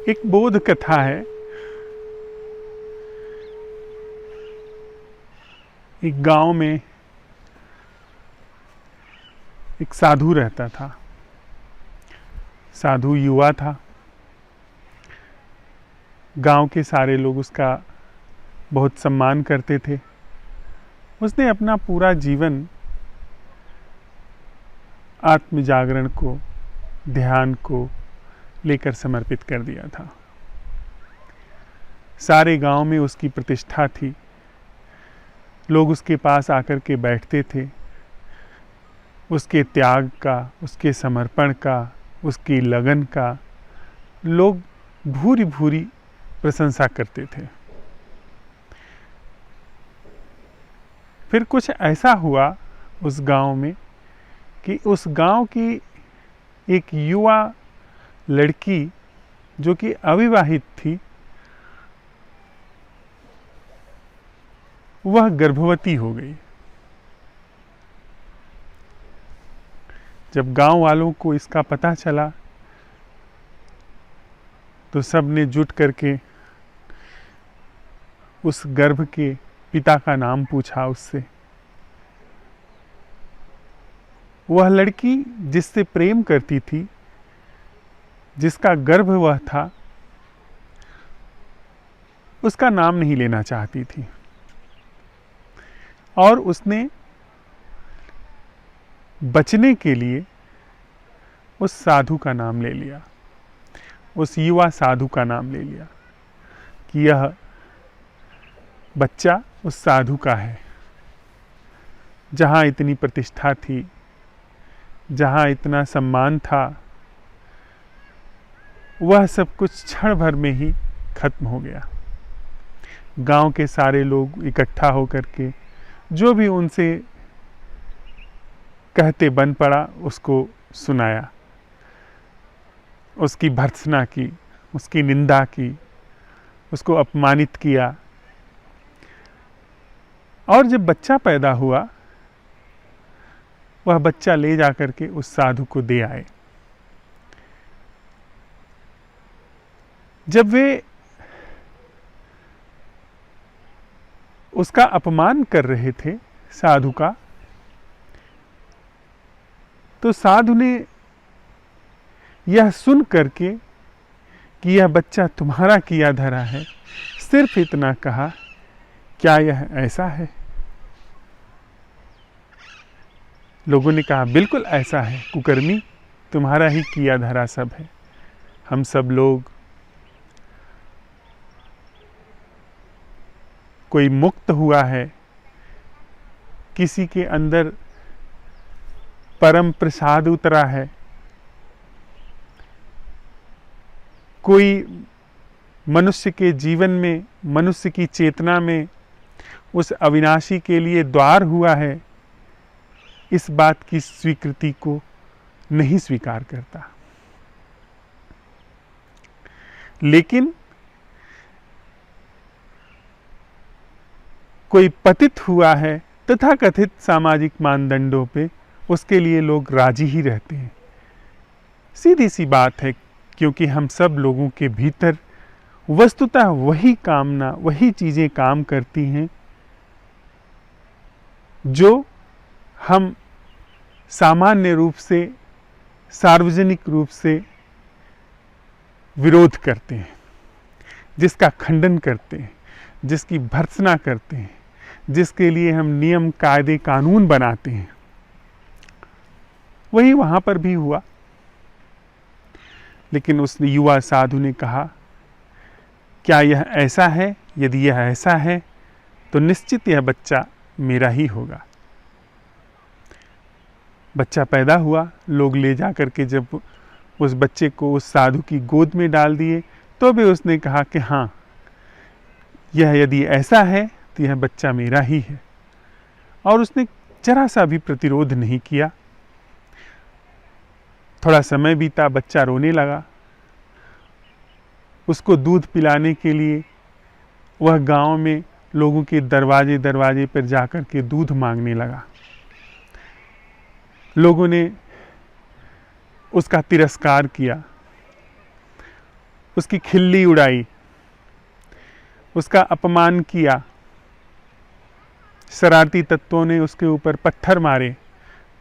एक बोध कथा है। एक गांव में एक साधु रहता था। साधु युवा था। गांव के सारे लोग उसका बहुत सम्मान करते थे। उसने अपना पूरा जीवन आत्म जागरण को, ध्यान को लेकर समर्पित कर दिया था। सारे गांव में उसकी प्रतिष्ठा थी। लोग उसके पास आकर के बैठते थे। उसके त्याग का, उसके समर्पण का, उसकी लगन का लोग भूरी भूरी प्रशंसा करते थे। फिर कुछ ऐसा हुआ उस गांव में कि उस गांव की एक युवा लड़की जो कि अविवाहित थी, वह गर्भवती हो गई। जब गांव वालों को इसका पता चला तो सब ने जुट करके उस गर्भ के पिता का नाम पूछा उससे। वह लड़की जिससे प्रेम करती थी, जिसका गर्भ वह था, उसका नाम नहीं लेना चाहती थी और उसने बचने के लिए उस साधु का नाम ले लिया, उस युवा साधु का नाम ले लिया कि यह बच्चा उस साधु का है। जहाँ इतनी प्रतिष्ठा थी, जहाँ इतना सम्मान था, वह सब कुछ क्षण भर में ही खत्म हो गया। गांव के सारे लोग इकट्ठा होकर के जो भी उनसे कहते बन पड़ा उसको सुनाया, उसकी भर्त्सना की, उसकी निंदा की, उसको अपमानित किया। और जब बच्चा पैदा हुआ, वह बच्चा ले जाकर के उस साधु को दे आए। जब वे उसका अपमान कर रहे थे साधु का, तो साधु ने यह सुन करके कि यह बच्चा तुम्हारा किया धरा है, सिर्फ इतना कहा, क्या यह ऐसा है? लोगों ने कहा, बिल्कुल ऐसा है कुकर्मी, तुम्हारा ही किया धरा सब है। हम सब लोग, कोई मुक्त हुआ है, किसी के अंदर परम प्रसाद उतरा है, कोई मनुष्य के जीवन में, मनुष्य की चेतना में उस अविनाशी के लिए द्वार हुआ है, इस बात की स्वीकृति को नहीं स्वीकार करता। लेकिन कोई पतित हुआ है तथाकथित सामाजिक मानदंडों पे, उसके लिए लोग राजी ही रहते हैं। सीधी सी बात है, क्योंकि हम सब लोगों के भीतर वस्तुतः वही कामना, वही चीजें काम करती हैं जो हम सामान्य रूप से, सार्वजनिक रूप से विरोध करते हैं, जिसका खंडन करते हैं, जिसकी भर्त्सना करते हैं, जिसके लिए हम नियम, कायदे, कानून बनाते हैं। वही वहां पर भी हुआ। लेकिन उस युवा साधु ने कहा, क्या यह ऐसा है? यदि यह ऐसा है तो निश्चित यह बच्चा मेरा ही होगा। बच्चा पैदा हुआ। लोग ले जा करके जब उस बच्चे को उस साधु की गोद में डाल दिए, तो भी उसने कहा कि हाँ, यह यदि ऐसा है तो यह बच्चा मेरा ही है। और उसने जरा सा भी प्रतिरोध नहीं किया। थोड़ा समय बीता, बच्चा रोने लगा। उसको दूध पिलाने के लिए वह गांव में लोगों के दरवाजे दरवाजे पर जाकर के दूध मांगने लगा। लोगों ने उसका तिरस्कार किया। उसकी खिल्ली उड़ाई, उसका अपमान किया, शरारती तत्वों ने उसके ऊपर पत्थर मारे,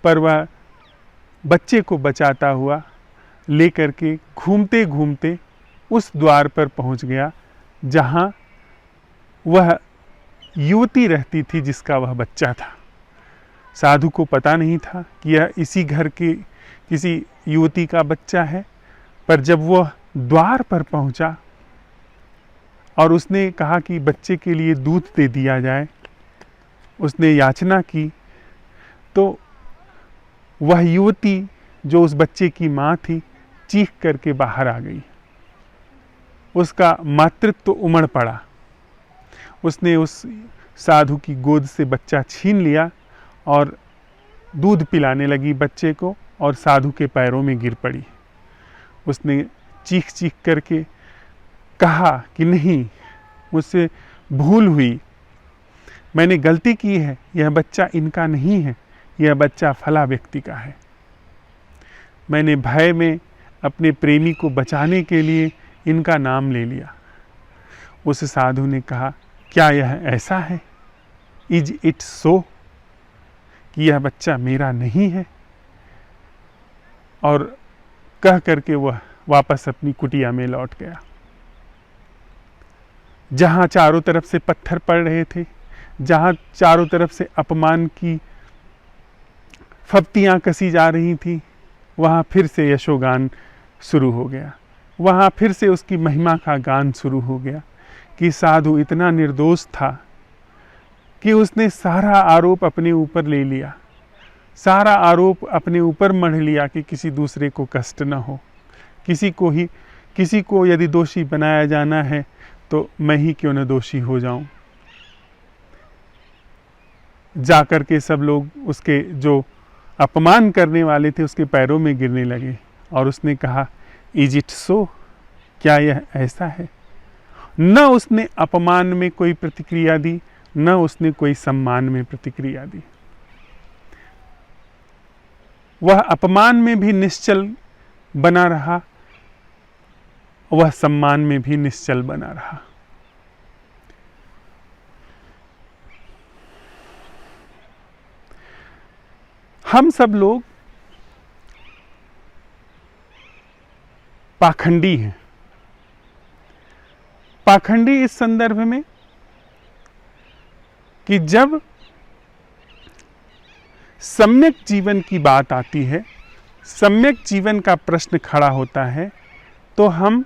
पर वह बच्चे को बचाता हुआ लेकर के घूमते घूमते उस द्वार पर पहुंच गया जहां वह युवती रहती थी जिसका वह बच्चा था। साधु को पता नहीं था कि यह इसी घर की किसी युवती का बच्चा है, पर जब वह द्वार पर पहुंचा और उसने कहा कि बच्चे के लिए दूध दे दिया जाए, उसने याचना की, तो वह युवती जो उस बच्चे की माँ थी चीख करके बाहर आ गई। उसका मातृत्व उमड़ पड़ा। उसने उस साधु की गोद से बच्चा छीन लिया और दूध पिलाने लगी बच्चे को और साधु के पैरों में गिर पड़ी। उसने चीख चीख करके कहा कि नहीं, मुझसे भूल हुई, मैंने गलती की है, यह बच्चा इनका नहीं है, यह बच्चा फला व्यक्ति का है। मैंने भय में अपने प्रेमी को बचाने के लिए इनका नाम ले लिया। उस साधु ने कहा, क्या यह ऐसा है? इज इट सो कि यह बच्चा मेरा नहीं है? और कह करके वह वापस अपनी कुटिया में लौट गया। जहां चारों तरफ से पत्थर पड़ रहे थे, जहां चारों तरफ से अपमान की फप्तियां कसी जा रही थी, वहां फिर से यशोगान शुरू हो गया। वहां फिर से उसकी महिमा का गान शुरू हो गया कि साधु इतना निर्दोष था कि उसने सारा आरोप अपने ऊपर ले लिया, सारा आरोप अपने ऊपर मढ़ लिया कि किसी दूसरे को कष्ट न हो, किसी को यदि दोषी बनाया जाना है तो मैं ही क्यों न दोषी हो जाऊं। जाकर के सब लोग उसके जो अपमान करने वाले थे उसके पैरों में गिरने लगे और उसने कहा, इज इट सो, क्या यह ऐसा है? न उसने अपमान में कोई प्रतिक्रिया दी, न उसने कोई सम्मान में प्रतिक्रिया दी। वह अपमान में भी निश्चल बना रहा, वह सम्मान में भी निश्चल बना रहा। हम सब लोग पाखंडी हैं। पाखंडी इस संदर्भ में कि जब सम्यक जीवन की बात आती है, सम्यक जीवन का प्रश्न खड़ा होता है, तो हम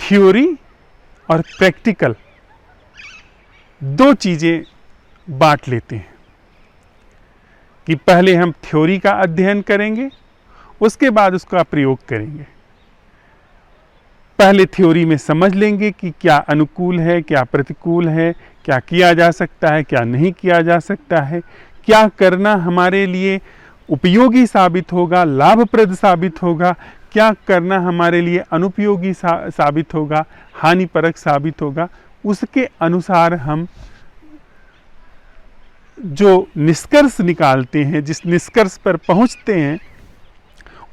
थ्योरी और प्रैक्टिकल दो चीजें बांट लेते हैं कि पहले हम थ्योरी का अध्ययन करेंगे, उसके बाद उसका प्रयोग करेंगे। पहले थ्योरी में समझ लेंगे कि क्या अनुकूल है, क्या प्रतिकूल है, क्या किया जा सकता है, क्या नहीं किया जा सकता है, क्या करना हमारे लिए उपयोगी साबित होगा, लाभप्रद साबित होगा, क्या करना हमारे लिए अनुपयोगी साबित होगा, हानिपरक साबित होगा। उसके अनुसार हम जो निष्कर्ष निकालते हैं, जिस निष्कर्ष पर पहुंचते हैं,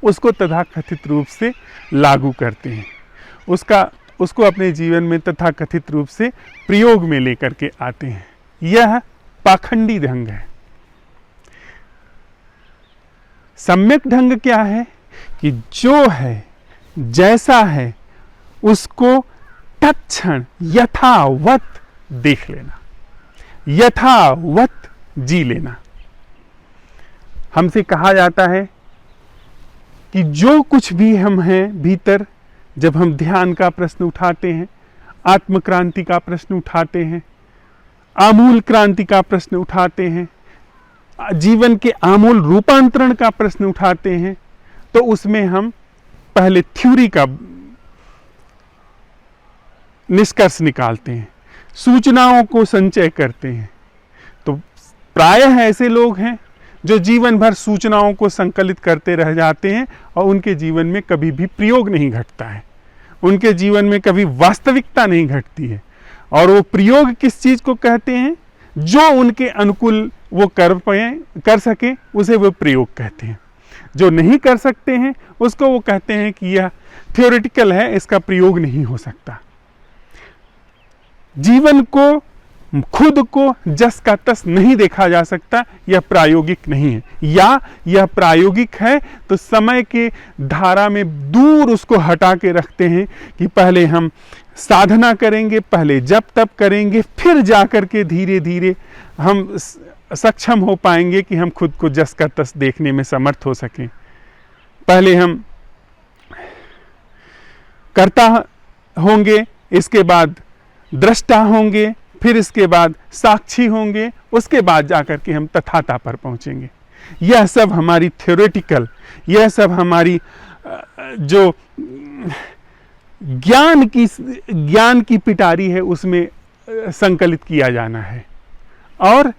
उसको तथाकथित रूप से लागू करते हैं, उसको अपने जीवन में तथाकथित रूप से प्रयोग में लेकर के आते हैं। यह पाखंडी ढंग है। सम्यक ढंग क्या है कि जो है, जैसा है, उसको तत्क्षण यथावत देख लेना, यथावत जी लेना। हमसे कहा जाता है कि जो कुछ भी हम हैं भीतर, जब हम ध्यान का प्रश्न उठाते हैं, आत्म क्रांति का प्रश्न उठाते हैं, आमूल क्रांति का प्रश्न उठाते हैं, जीवन के आमूल रूपांतरण का प्रश्न उठाते हैं, तो उसमें हम पहले थ्योरी का निष्कर्ष निकालते हैं, सूचनाओं को संचय करते हैं। तो प्रायः ऐसे लोग हैं जो जीवन भर सूचनाओं को संकलित करते रह जाते हैं और उनके जीवन में कभी भी प्रयोग नहीं घटता है, उनके जीवन में कभी वास्तविकता नहीं घटती है। और वो प्रयोग किस चीज को कहते हैं? जो उनके अनुकूल वो कर सके, उसे वो प्रयोग कहते हैं। जो नहीं कर सकते हैं उसको वो कहते हैं कि यह थ्योरेटिकल है, इसका प्रयोग नहीं हो सकता। जीवन को, खुद को जस का तस नहीं देखा जा सकता, यह प्रायोगिक नहीं है। या यह प्रायोगिक है तो समय के धारा में दूर उसको हटा के रखते हैं कि पहले हम साधना करेंगे, पहले जप तप करेंगे, फिर जाकर के धीरे धीरे हम सक्षम हो पाएंगे कि हम खुद को जस का तस देखने में समर्थ हो सकें। पहले हम कर्ता होंगे, इसके बाद दृष्टा होंगे, फिर इसके बाद साक्षी होंगे, उसके बाद जाकर के हम तथाता पर पहुंचेंगे। यह सब हमारी थ्योरेटिकल, यह सब हमारी जो ज्ञान की पिटारी है उसमें संकलित किया जाना है। और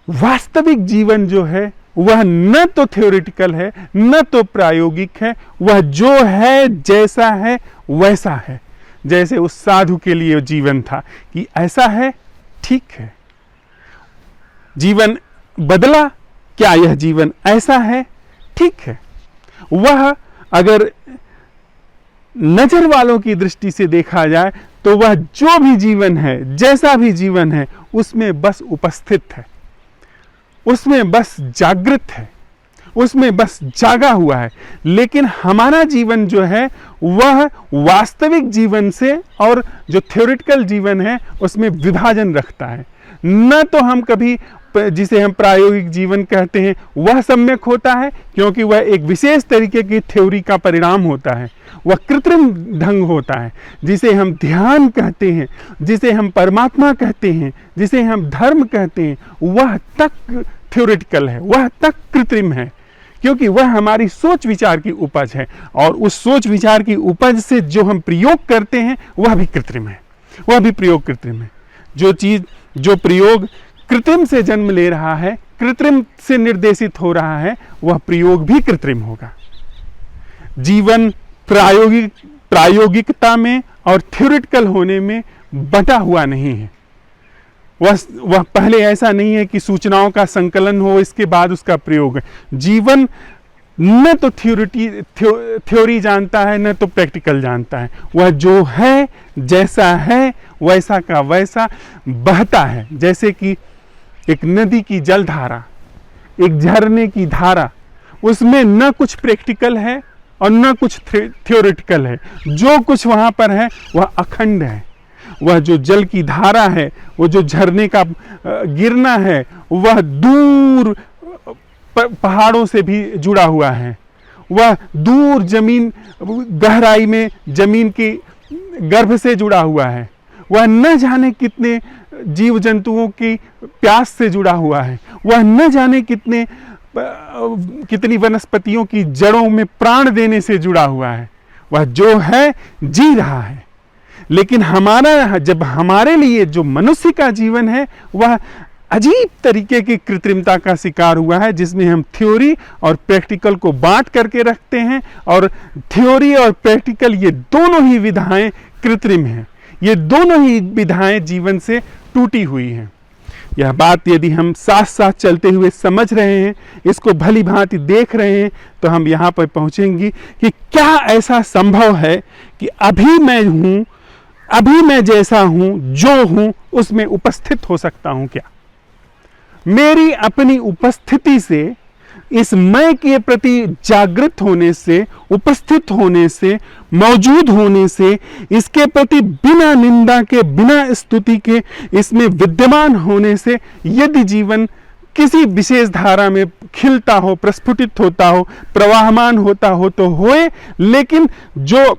वास्तविक जीवन जो है वह न तो थ्योरेटिकल है न तो प्रायोगिक है, वह जो है जैसा है वैसा है। जैसे उस साधु के लिए जीवन था कि ऐसा है, ठीक है। जीवन बदला, क्या यह जीवन ऐसा है, ठीक है। वह अगर नजर वालों की दृष्टि से देखा जाए तो वह जो भी जीवन है, जैसा भी जीवन है, उसमें बस उपस्थित है, उसमें बस जागृत है, उसमें बस जागा हुआ है। लेकिन हमारा जीवन जो है वह वास्तविक जीवन से और जो थ्योरेटिकल जीवन है उसमें विभाजन रखता है। न तो हम कभी, जिसे हम प्रायोगिक जीवन कहते हैं, वह सम्यक होता है क्योंकि वह एक विशेष तरीके की थ्योरी का परिणाम होता है, वह कृत्रिम ढंग होता है। जिसे हम ध्यान कहते हैं, जिसे हम परमात्मा कहते हैं, जिसे हम धर्म कहते हैं, वह तक थ्योरेटिकल है, वह तक कृत्रिम है, क्योंकि वह हमारी सोच विचार की उपज है। और उस सोच विचार की उपज से जो हम प्रयोग करते हैं वह भी कृत्रिम है, वह भी प्रयोग कृत्रिम है। जो प्रयोग कृत्रिम से जन्म ले रहा है, कृत्रिम से निर्देशित हो रहा है, वह प्रयोग भी कृत्रिम होगा। जीवन प्रायोगिकता में और थ्योरेटिकल होने में बटा हुआ नहीं है। वह पहले ऐसा नहीं है कि सूचनाओं का संकलन हो, इसके बाद उसका प्रयोग है। जीवन न तो थ्योरी जानता है न तो प्रैक्टिकल जानता है, वह जो है जैसा है वैसा का वैसा बहता है। जैसे कि एक नदी की जलधारा, एक झरने की धारा, उसमें न कुछ प्रैक्टिकल है और न कुछ थ्योरेटिकल है। जो कुछ वहां पर है वह अखंड है। वह जो जल की धारा है, वो जो झरने का गिरना है, वह दूर पहाड़ों से भी जुड़ा हुआ है। वह दूर जमीन, गहराई में जमीन की गर्भ से जुड़ा हुआ है। वह न जाने कितने जीव जंतुओं की प्यास से जुड़ा हुआ है। वह न जाने कितनी वनस्पतियों की जड़ों में प्राण देने से जुड़ा हुआ है। वह जो है जी रहा है। लेकिन जब हमारे लिए जो मनुष्य का जीवन है वह अजीब तरीके की कृत्रिमता का शिकार हुआ है, जिसमें हम थ्योरी और प्रैक्टिकल को बांट करके रखते हैं। और थ्योरी और प्रैक्टिकल, ये दोनों ही विधाएं कृत्रिम हैं। ये दोनों ही विधाएं जीवन से टूटी हुई हैं। यह बात यदि हम साथ साथ चलते हुए समझ रहे हैं, इसको भली भांति देख रहे हैं, तो हम यहाँ पर पहुँचेंगे कि क्या ऐसा संभव है कि अभी मैं हूँ, अभी मैं जैसा हूँ, जो हूँ, उसमें उपस्थित हो सकता हूँ क्या? मेरी अपनी उपस्थिति से, इस मैं के प्रति जागृत होने से, उपस्थित होने से, मौजूद होने से, इसके प्रति बिना निंदा के, बिना स्तुति के, इसमें विद्यमान होने से यदि जीवन किसी विशेष धारा में खिलता हो, प्रस्फुटित होता हो, प्रवाहमान होता हो तो होए। लेकिन जो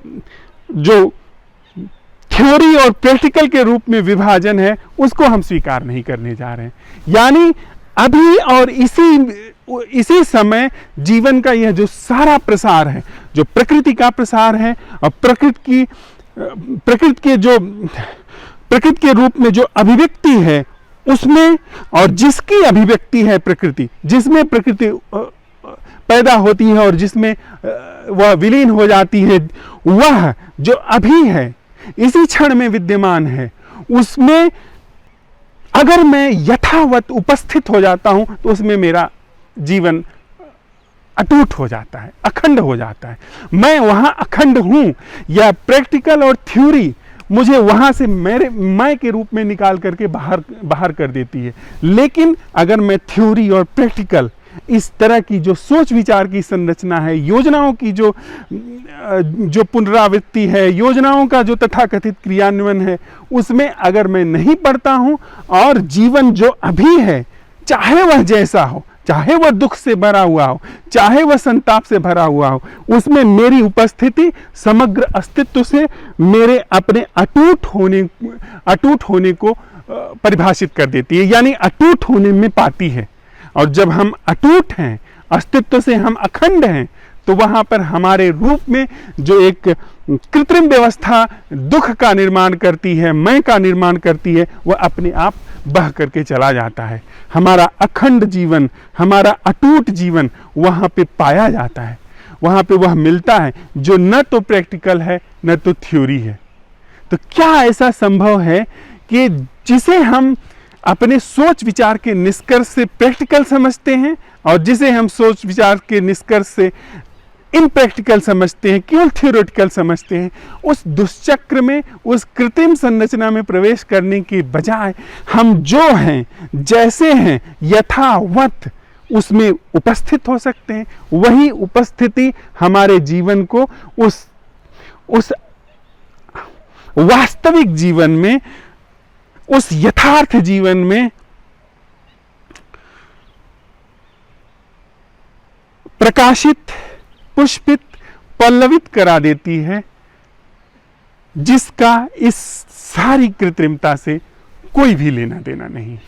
थ्योरी और प्रैक्टिकल के रूप में विभाजन है, उसको हम स्वीकार नहीं करने जा रहे हैं। यानी अभी और इसी समय जीवन का यह जो सारा प्रसार है, जो प्रकृति का प्रसार है, और प्रकृति के रूप में जो अभिव्यक्ति है उसमें, और जिसकी अभिव्यक्ति है प्रकृति, जिसमें प्रकृति पैदा होती है और जिसमें वह विलीन हो जाती है, वह जो अभी है, इसी क्षण में विद्यमान है, उसमें अगर मैं यथावत उपस्थित हो जाता हूं तो उसमें मेरा जीवन अटूट हो जाता है, अखंड हो जाता है। मैं वहां अखंड हूं, या प्रैक्टिकल और थ्योरी मुझे वहां से मेरे मैं के रूप में निकाल करके बाहर कर देती है। लेकिन अगर मैं थ्योरी और प्रैक्टिकल, इस तरह की जो सोच विचार की संरचना है, योजनाओं की जो पुनरावृत्ति है, योजनाओं का जो तथाकथित क्रियान्वयन है, उसमें अगर मैं नहीं पढ़ता हूं और जीवन जो अभी है, चाहे वह जैसा हो, चाहे वह दुख से भरा हुआ हो, चाहे वह संताप से भरा हुआ हो, उसमें मेरी उपस्थिति समग्र अस्तित्व से मेरे अपने अटूट होने को परिभाषित कर देती है, यानी अटूट होने में पाती है। और जब हम अटूट हैं, अस्तित्व से हम अखंड हैं, तो वहां पर हमारे रूप में जो एक कृत्रिम व्यवस्था दुख का निर्माण करती है, मैं का निर्माण करती है, वह अपने आप बह करके चला जाता है। हमारा अखंड जीवन, हमारा अटूट जीवन वहां पे पाया जाता है, वहां पे वह मिलता है जो न तो प्रैक्टिकल है न तो थ्योरी है। तो क्या ऐसा संभव है कि जिसे हम अपने सोच विचार के निष्कर्ष से प्रैक्टिकल समझते हैं और जिसे हम सोच विचार के निष्कर्ष से इनप्रैक्टिकल समझते हैं, केवल थियोरेटिकल समझते हैं, उस दुष्चक्र में, उस कृत्रिम संरचना में प्रवेश करने के बजाय हम जो हैं, जैसे हैं, यथावत उसमें उपस्थित हो सकते हैं। वही उपस्थिति हमारे जीवन को उस वास्तविक जीवन में, उस यथार्थ जीवन में प्रकाशित, पुष्पित, पल्लवित करा देती है, जिसका इस सारी कृत्रिमता से कोई भी लेना देना नहीं।